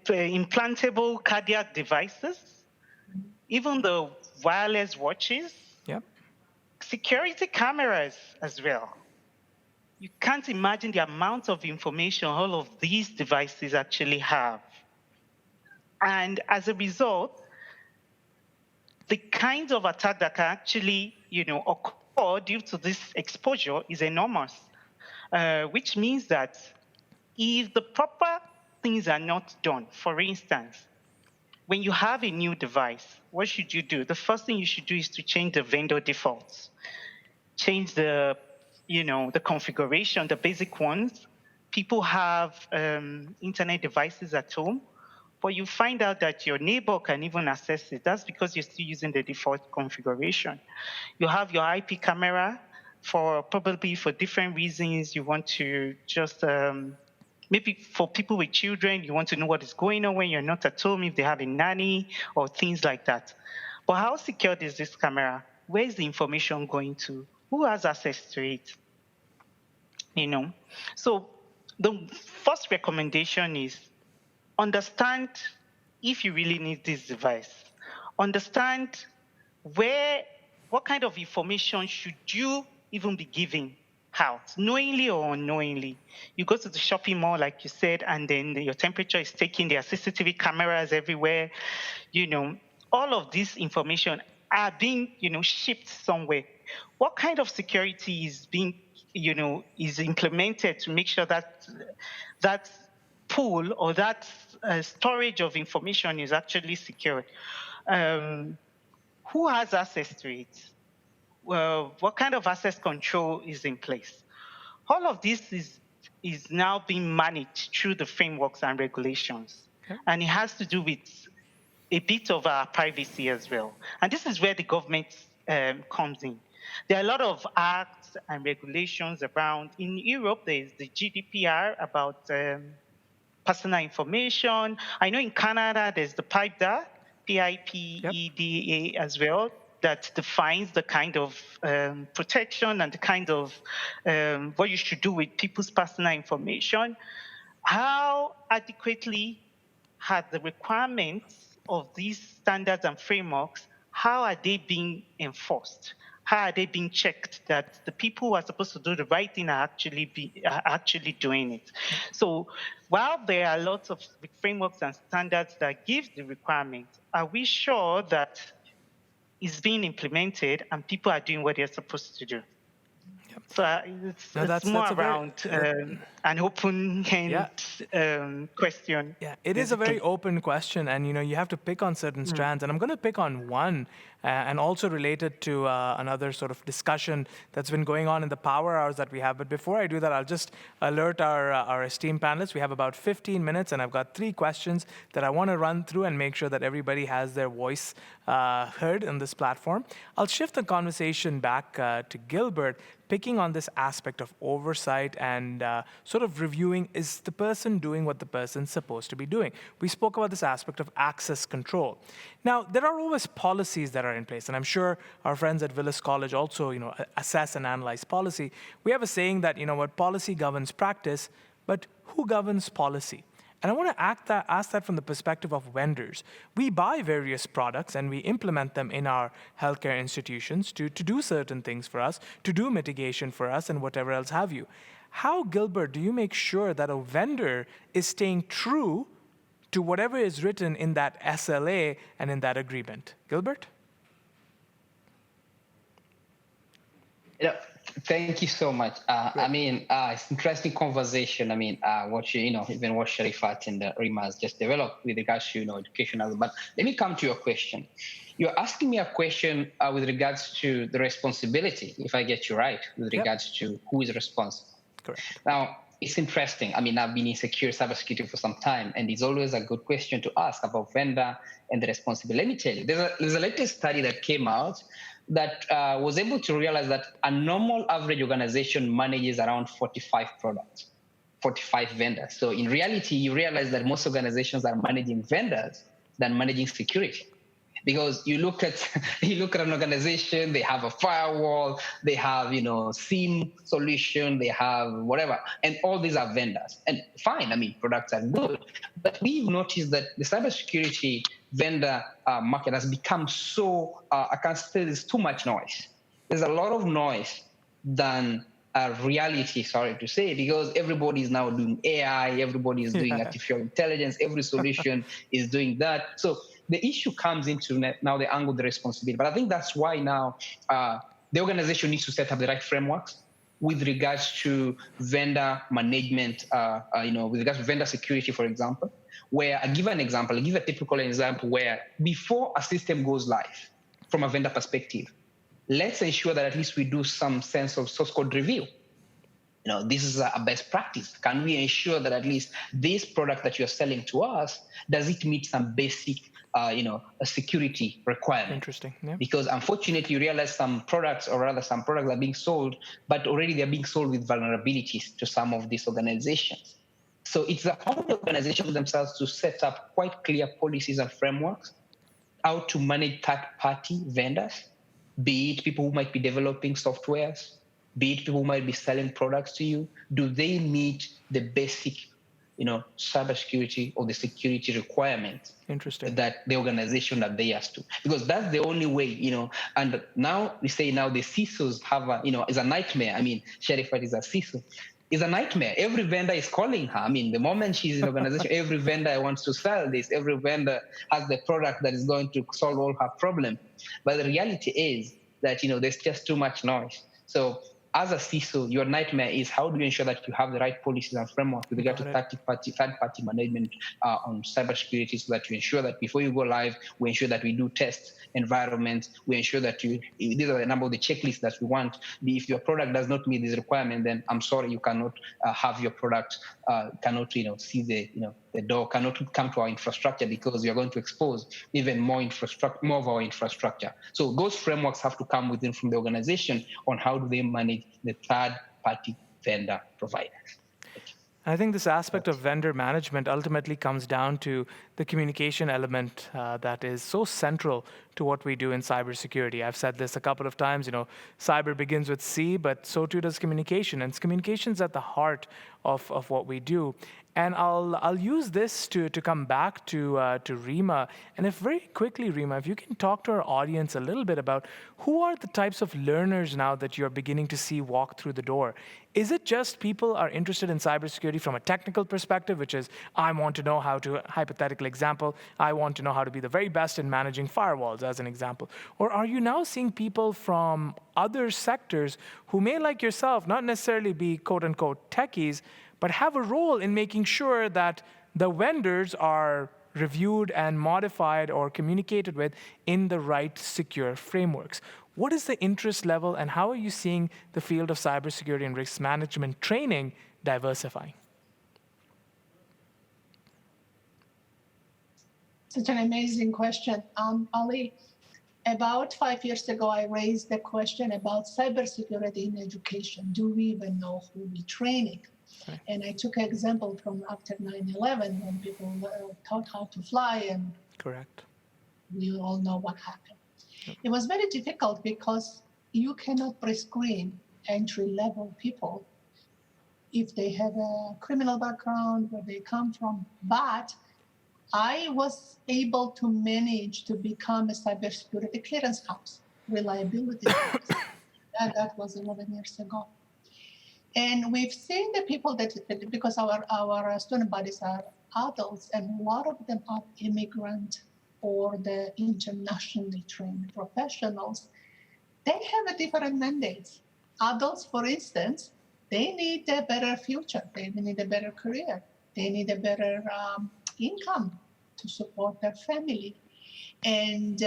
implantable cardiac devices, even the wireless watches, security cameras as well. You can't imagine the amount of information all of these devices actually have. And as a result, the kinds of attack that can actually, occur due to this exposure is enormous, which means that if the proper things are not done, for instance, when you have a new device, what should you do? The first thing you should do is to change the vendor defaults, change the configuration, the basic ones. People have internet devices at home, but you find out that your neighbor can even access it. That's because you're still using the default configuration. You have your IP camera probably for different reasons. You want to just, maybe for people with children, you want to know what is going on when you're not at home, if they have a nanny or things like that. But how secure is this camera? Where is the information going to? Who has access to it? So the first recommendation is understand if you really need this device. Understand what kind of information should you even be giving out, knowingly or unknowingly. You go to the shopping mall, like you said, and then your temperature is taken, there are CCTV cameras everywhere. All of this information are being, shipped somewhere. What kind of security is being, is implemented to make sure that that pool or that storage of information is actually secured? Who has access to it? What kind of access control is in place? All of this is now being managed through the frameworks and regulations. Okay. And it has to do with a bit of our privacy as well. And this is where the government comes in. There are a lot of acts and regulations around. In Europe, there is the GDPR about personal information. I know in Canada, there's the PIPEDA, PIPEDA as well, that defines the kind of protection and the kind of what you should do with people's personal information. How adequately have the requirements of these standards and frameworks, how are they being enforced? How are they being checked that the people who are supposed to do the right thing are actually doing it? So while there are lots of frameworks and standards that give the requirements, are we sure that it's being implemented and people are doing what they're supposed to do? So it's more around an open-end question. Yeah, it is a very open question, and you have to pick on certain strands. And I'm going to pick on one, and also related to another sort of discussion that's been going on in the power hours that we have. But before I do that, I'll just alert our esteemed panelists. We have about 15 minutes, and I've got 3 questions that I want to run through and make sure that everybody has their voice heard on this platform. I'll shift the conversation back to Gilbert, picking on this aspect of oversight and sort of reviewing, is the person doing what the person's supposed to be doing? We spoke about this aspect of access control. Now, there are always policies that are in place, and I'm sure our friends at Willis College also, assess and analyze policy. We have a saying that, what policy governs practice, but who governs policy? And I want to ask that from the perspective of vendors. We buy various products and we implement them in our healthcare institutions to do certain things for us, to do mitigation for us, and whatever else have you. How, Gilbert, do you make sure that a vendor is staying true to whatever is written in that SLA and in that agreement? Gilbert? Thank you so much. It's interesting conversation. Even what Sherifat and Rima has just developed with regards to, education. But let me come to your question. You're asking me a question with regards to the responsibility, if I get you right, with Yep. regards to who is responsible. Correct. Now, it's interesting. I've been in secure cybersecurity for some time, and it's always a good question to ask about vendor and the responsibility. Let me tell you, there's a latest study that came out that was able to realize that a normal average organization manages around 45 products, 45 vendors. So in reality, you realize that most organizations are managing vendors than managing security. Because you look at an organization, they have a firewall, they have SIM solution, they have whatever, and all these are vendors. And fine, products are good, but we've noticed that the cybersecurity vendor market has become so I can't say there's too much noise. There's a lot of noise than reality, sorry to say, because everybody is now doing AI, everybody is doing artificial intelligence, every solution is doing that. So the issue comes into now the angle of the responsibility. But I think that's why now the organization needs to set up the right frameworks with regards to vendor management, with regards to vendor security, for example, where I give a typical example where before a system goes live, from a vendor perspective, let's ensure that at least we do some sense of source code review. This is a best practice. Can we ensure that at least this product that you're selling to us, does it meet some basic, a security requirement? Interesting. Yeah. Because unfortunately, you realize some products are being sold, but already they're being sold with vulnerabilities to some of these organizations. So it's upon the organizations themselves to set up quite clear policies and frameworks, how to manage third-party vendors, be it people who might be developing softwares, be it people who might be selling products to you. Do they meet the basic, cybersecurity or the security requirements that the organization that they asked to? Because that's the only way, and now we say now the CISOs have is a nightmare. Sherifat is a CISO. It's a nightmare. Every vendor is calling her. The moment she's in an organization, every vendor wants to sell this. Every vendor has the product that is going to solve all her problems. But the reality is that, there's just too much noise. So as a CISO, your nightmare is how do you ensure that you have the right policies and framework with regard to third-party management on cybersecurity, so that you ensure that before you go live, we ensure that we do test environments, we ensure that these are the number of the checklists that we want. If your product does not meet this requirement, then I'm sorry, you cannot have your product, cannot see the door, cannot come to our infrastructure, because you're going to expose even more of our infrastructure. So those frameworks have to come within from the organization on how do they manage the third-party vendor providers. I think this aspect of vendor management ultimately comes down to the communication element that is so central to what we do in cybersecurity. I've said this a couple of times, cyber begins with C, but so too does communication. And communication's at the heart of what we do. And I'll use this to come back to Rima. And if very quickly, Rima, if you can talk to our audience a little bit about who are the types of learners now that you're beginning to see walk through the door. Is it just people are interested in cybersecurity from a technical perspective, which is, I want to know how to, hypothetical example, I want to know how to be the very best in managing firewalls, as an example? Or are you now seeing people from other sectors who may, like yourself, not necessarily be quote-unquote techies, but have a role in making sure that the vendors are reviewed and modified or communicated with in the right secure frameworks? What is the interest level, and how are you seeing the field of cybersecurity and risk management training diversifying? Such an amazing question. Ali, about 5 years ago, I raised the question about cybersecurity in education. Do we even know who we're training? Right. And I took an example from after 9/11 when people taught how to fly, and correct, we all know what happened. Yep. It was very difficult because you cannot pre-screen entry-level people if they have a criminal background, where they come from. But I was able to manage to become a cybersecurity clearance house, reliability house. That was 11 years ago. And we've seen the people that, because our student bodies are adults, and a lot of them are immigrant or the internationally trained professionals, they have a different mandates. Adults, for instance, they need a better future. They need a better career. They need a better income to support their family. And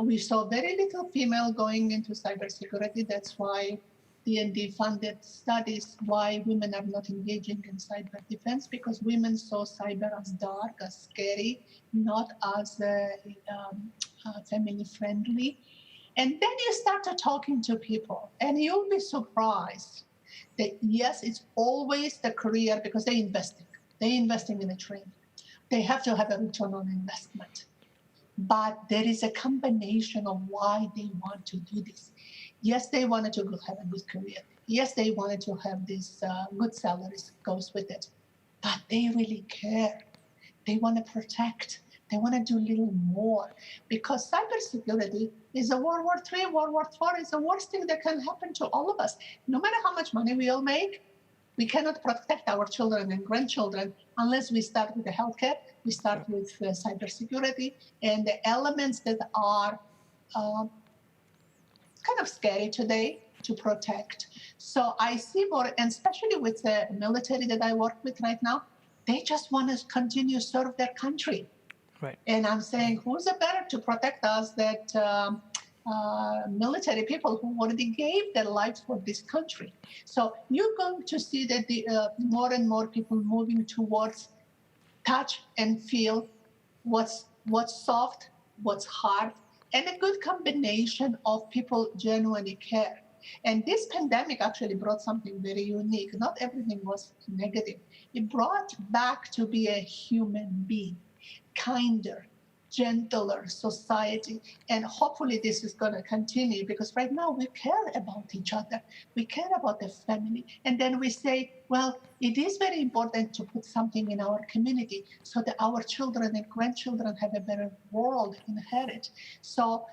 we saw very little female going into cybersecurity. That's why D&D funded studies why women are not engaging in cyber defense, because women saw cyber as dark, as scary, not as family friendly. And then you start talking to people, and you'll be surprised that yes, it's always the career, because they're investing. They're investing in a training. They have to have a return on investment. But there is a combination of why they want to do this. Yes, they wanted to have a good career. Yes, they wanted to have these good salaries goes with it. But they really care. They want to protect. They want to do a little more, because cybersecurity is a World War III, World War IV. It's the worst thing that can happen to all of us. No matter how much money we all make, we cannot protect our children and grandchildren unless we start with the healthcare, we start with cybersecurity, and the elements that are kind of scary today to protect. So I see more, and especially with the military that I work with right now, they just want to continue to serve their country. Right. And I'm saying, who's the better to protect us that military people who already gave their lives for this country? So you're going to see that the more and more people moving towards touch and feel what's soft, what's hard, and a good combination of people genuinely care. And this pandemic actually brought something very unique. Not everything was negative. It brought back to be a human being, kinder, gentler society. And hopefully this is going to continue, because right now we care about each other. We care about the family. And then we say, well, it is very important to put something in our community so that our children and grandchildren have a better world inherit. So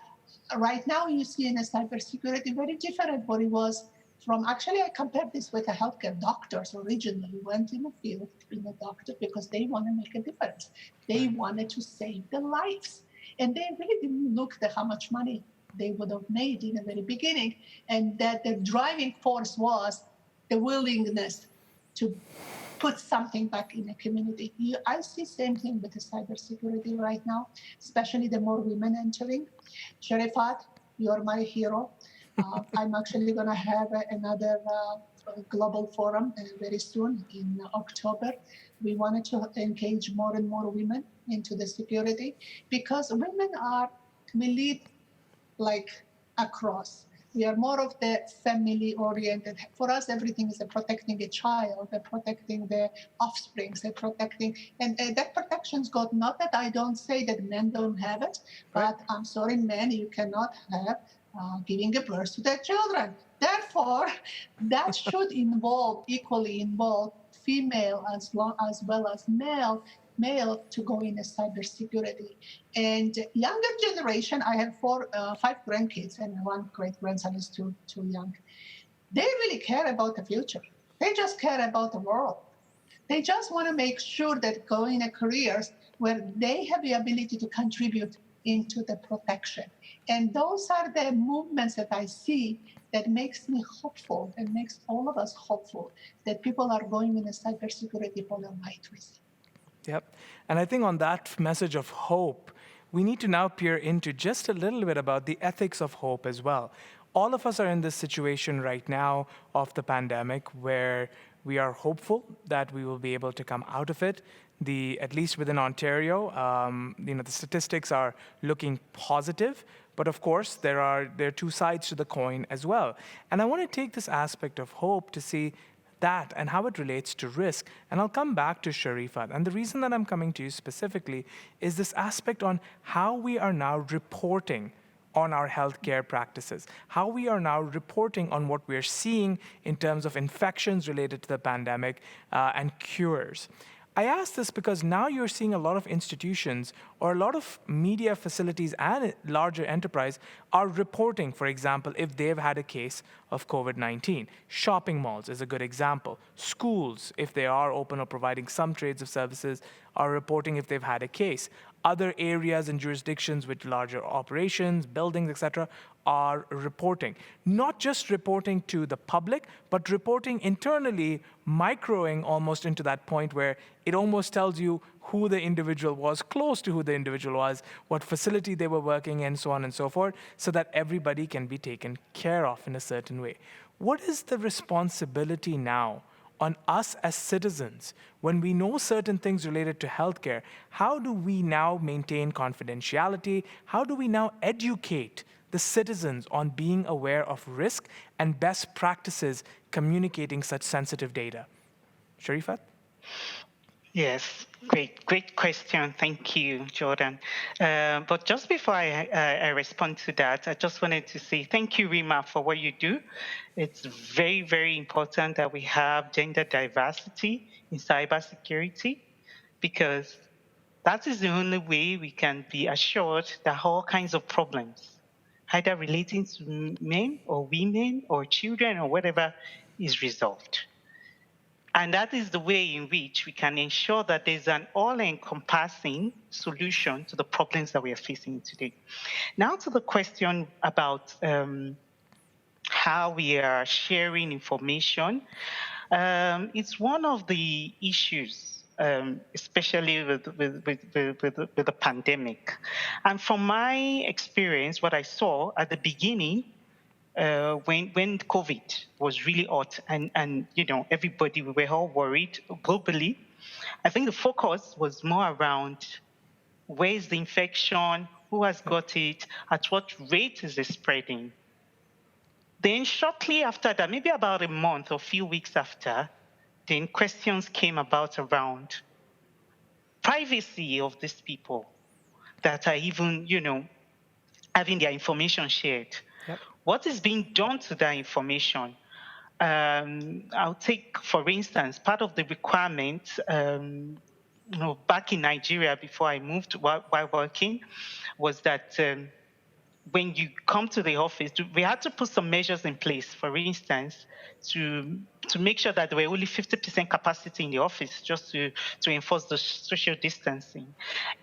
right now you see in a cybersecurity very different what it was from. Actually, I compared this with the healthcare. Doctors originally went in the field being a doctor because they want to make a difference. They wanted to save the lives. And they really didn't look at how much money they would have made in the very beginning. And that the driving force was the willingness to put something back in the community. I see same thing with the cybersecurity right now, especially the more women entering. Sherifat, you're my hero. I'm actually going to have another global forum very soon in October. We wanted to engage more and more women into the security, because women we lead like across. We are more of the family-oriented. For us, everything is protecting a child, protecting the offspring, protecting, and that protection's got, not that I don't say that men don't have it, but I'm sorry, men, you cannot have giving a birth to their children. Therefore, that should equally involve female as well as male to go into cybersecurity. And younger generation, I have 5 grandkids, and 1 great-grandson is too young. They really care about the future. They just care about the world. They just want to make sure that going in careers where they have the ability to contribute into the protection. And those are the movements that I see that makes me hopeful and makes all of us hopeful that people are going in a cybersecurity for the right reason. Yep. And I think on that message of hope, we need to now peer into just a little bit about the ethics of hope as well. All of us are in this situation right now of the pandemic where we are hopeful that we will be able to come out of it. At least within Ontario, the statistics are looking positive. But of course, there are 2 sides to the coin as well. And I want to take this aspect of hope to see that and how it relates to risk. And I'll come back to Sherifat. And the reason that I'm coming to you specifically is this aspect on how we are now reporting on our healthcare practices, how we are now reporting on what we're seeing in terms of infections related to the pandemic and cures. I ask this because now you're seeing a lot of institutions or a lot of media facilities and larger enterprise are reporting, for example, if they've had a case of COVID-19. Shopping malls is a good example. Schools, if they are open or providing some trades of services, are reporting if they've had a case. other areas and jurisdictions with larger operations, buildings, etc., are reporting. Not just reporting to the public, but reporting internally, microing almost into that point where it almost tells you who the individual was, close to who the individual was, what facility they were working in, so on and so forth, so that everybody can be taken care of in a certain way. What is the responsibility now on us as citizens when we know certain things related to healthcare? How do we now maintain confidentiality? How do we now educate the citizens on being aware of risk and best practices communicating such sensitive data? Sherifat? Yes, great question. Thank you, Jordan. But just before I respond to that, I just wanted to say thank you, Rima, for what you do. It's very, very important that we have gender diversity in cybersecurity, because that is the only way we can be assured that all kinds of problems, either relating to men or women or children or whatever, is resolved. And that is the way in which we can ensure that there's an all-encompassing solution to the problems that we are facing today. Now to the question about how we are sharing information. It's one of the issues, especially with the pandemic. And from my experience, what I saw at the beginning, when COVID was really hot and everybody, we were all worried globally, I think the focus was more around where is the infection, who has got it, at what rate is it spreading. Then shortly after that, maybe about a month or a few weeks after, then questions came about around privacy of these people that are even, having their information shared. Yep. What is being done to that information? I'll take, for instance, part of the requirement, back in Nigeria before I moved while working, was that when you come to the office, we had to put some measures in place, for instance, to make sure that there were only 50% capacity in the office, just to enforce the social distancing.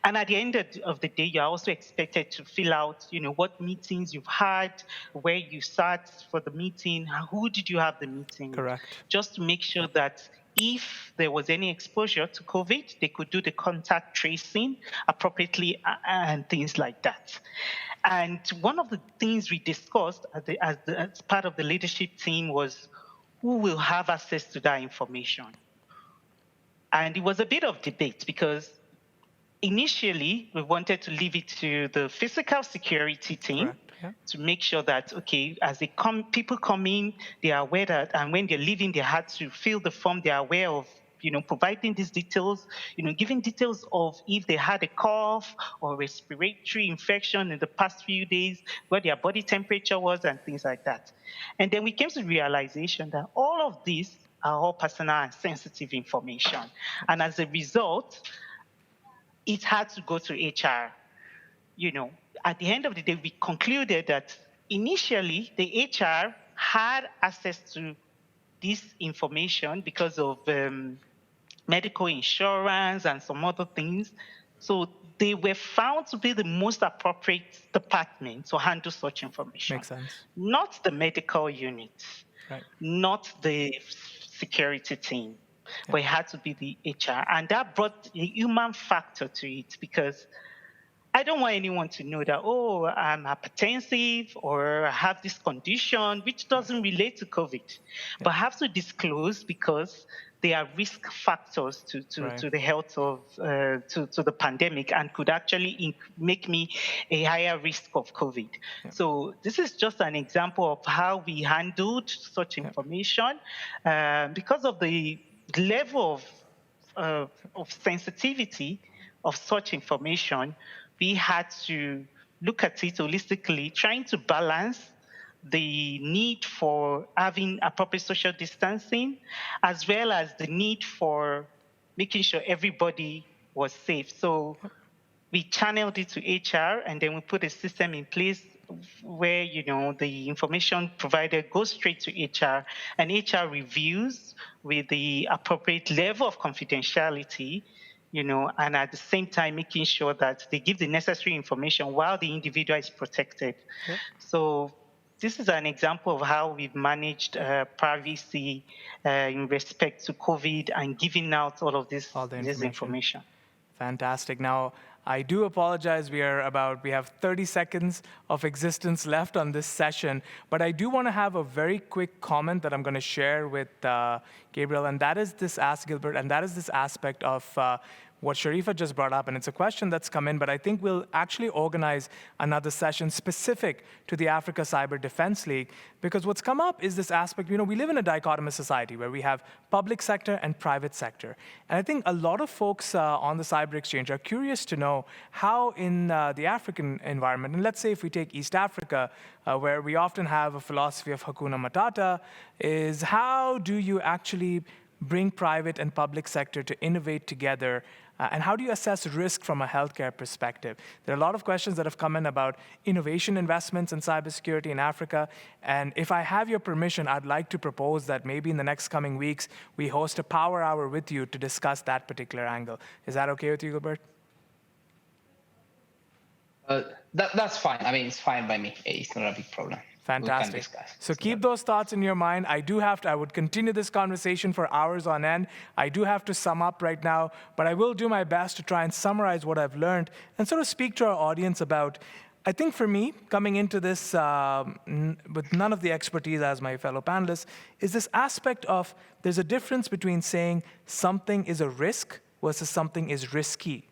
And at the end of the day, you're also expected to fill out, what meetings you've had, where you sat for the meeting, who did you have the meeting with? Correct. Just to make sure that if there was any exposure to COVID, they could do the contact tracing appropriately and things like that. And one of the things we discussed as part of the leadership team was who will have access to that information. And it was a bit of debate because initially we wanted to leave it to the physical security team. Correct. Yeah. To make sure that, okay, as people come in, they are aware that, and when they're leaving, they had to fill the form, they're aware of, providing these details, giving details of if they had a cough or respiratory infection in the past few days, what their body temperature was, and things like that. And then we came to the realization that all of these are all personal and sensitive information. And as a result, it had to go to HR. At the end of the day, we concluded that initially the HR had access to this information because of medical insurance and some other things. So they were found to be the most appropriate department to handle such information. Makes sense. Not the medical unit, Right. not the security team, but it had to be the HR. And that brought a human factor to it because I don't want anyone to know that, I'm hypertensive or I have this condition, which doesn't relate to COVID. Yeah. But I have to disclose because they are risk factors to the health of, to the pandemic and could actually make me a higher risk of COVID. Yeah. So this is just an example of how we handled such information. Because of the level of sensitivity of such information, we had to look at it holistically, trying to balance the need for having appropriate social distancing, as well as the need for making sure everybody was safe. So we channeled it to HR, and then we put a system in place where, the information provided goes straight to HR, and HR reviews with the appropriate level of confidentiality, and at the same time making sure that they give the necessary information while the individual is protected. Yep. So this is an example of how we've managed privacy in respect to COVID and giving out all of this information. Fantastic. Now, I do apologize. We have 30 seconds of existence left on this session, but I do want to have a very quick comment that I'm going to share with Gabriel, and that is this Gilbert, and that is this aspect of what Sherifat just brought up, and it's a question that's come in, but I think we'll actually organize another session specific to the Africa Cyber Defense League, because what's come up is this aspect, we live in a dichotomous society where we have public sector and private sector. And I think a lot of folks on the siberXchange are curious to know how in the African environment, and let's say if we take East Africa, where we often have a philosophy of Hakuna Matata, is how do you actually bring private and public sector to innovate together, and how do you assess risk from a healthcare perspective? There are a lot of questions that have come in about innovation investments in cybersecurity in Africa, and if I have your permission, I'd like to propose that maybe in the next coming weeks, we host a power hour with you to discuss that particular angle. Is that okay with you, Gilbert? That's fine. I mean, it's fine by me. It's not a big problem. Fantastic. So keep those thoughts in your mind. I would continue this conversation for hours on end. I do have to sum up right now, but I will do my best to try and summarize what I've learned and sort of speak to our audience about, I think for me, coming into this with none of the expertise as my fellow panelists, is this aspect of there's a difference between saying something is a risk versus something is risky.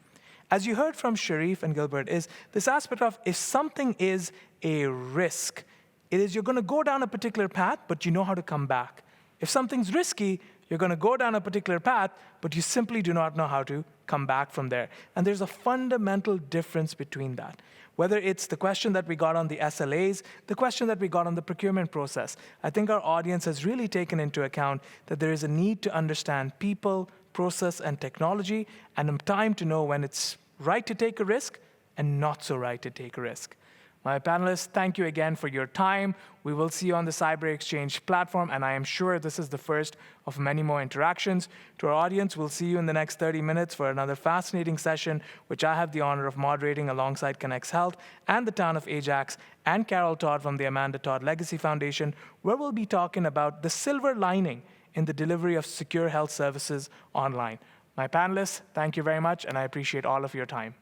As you heard from Sherif and Gilbert, is this aspect of if something is a risk, it is you're going to go down a particular path, but you know how to come back. If something's risky, you're going to go down a particular path, but you simply do not know how to come back from there. And there's a fundamental difference between that. Whether it's the question that we got on the SLAs, the question that we got on the procurement process, I think our audience has really taken into account that there is a need to understand people, process, and technology, and a time to know when it's right to take a risk and not so right to take a risk. My panelists, thank you again for your time. We will see you on the siberXchange platform, and I am sure this is the first of many more interactions. To our audience, we'll see you in the next 30 minutes for another fascinating session, which I have the honor of moderating alongside Connects Health and the town of Ajax, and Carol Todd from the Amanda Todd Legacy Foundation, where we'll be talking about the silver lining in the delivery of secure health services online. My panelists, thank you very much, and I appreciate all of your time.